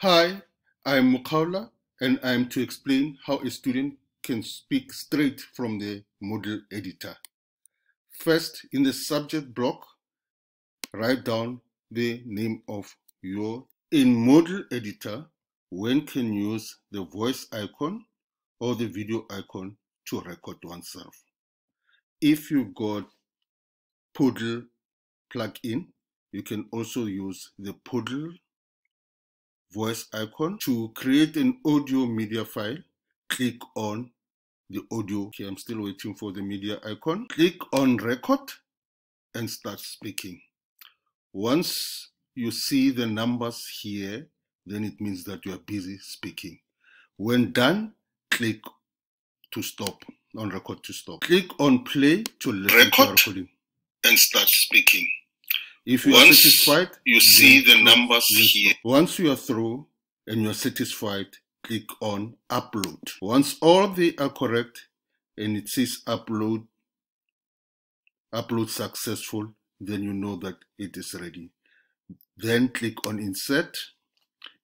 Hi, I'm Mukaula, and I'm to explain how a student can speak straight from the Moodle editor. First, in the subject block, write down the name of in Moodle editor. One can use the voice icon or the video icon to record oneself. If you've got Moodle plugin, you can also use the Moodle voice icon. To create an audio media file, click on the audio. Okay, I'm still waiting for the media icon. Click on record and start speaking. Once you see the numbers here, then it means that you are busy speaking. When done, click to stop, on record to stop. Click on play to listen to your recording and start speaking. If you are satisfied, you see the numbers here. Once you are through and you are satisfied, click on upload. Once all they are correct and it says upload successful, then you know that it is ready. Then click on insert,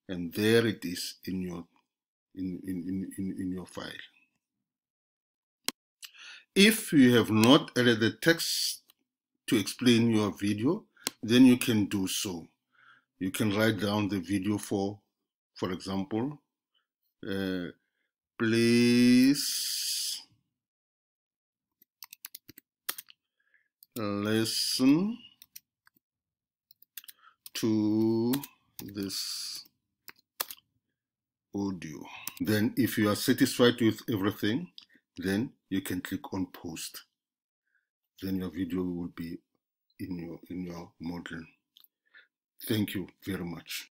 and there it is in your file. If you have not added the text to explain your video, then you can do so. You can write down the video for example, please listen to this audio. Then if you are satisfied with everything, then you can click on post. Then your video will be in your Moodle. Thank you very much.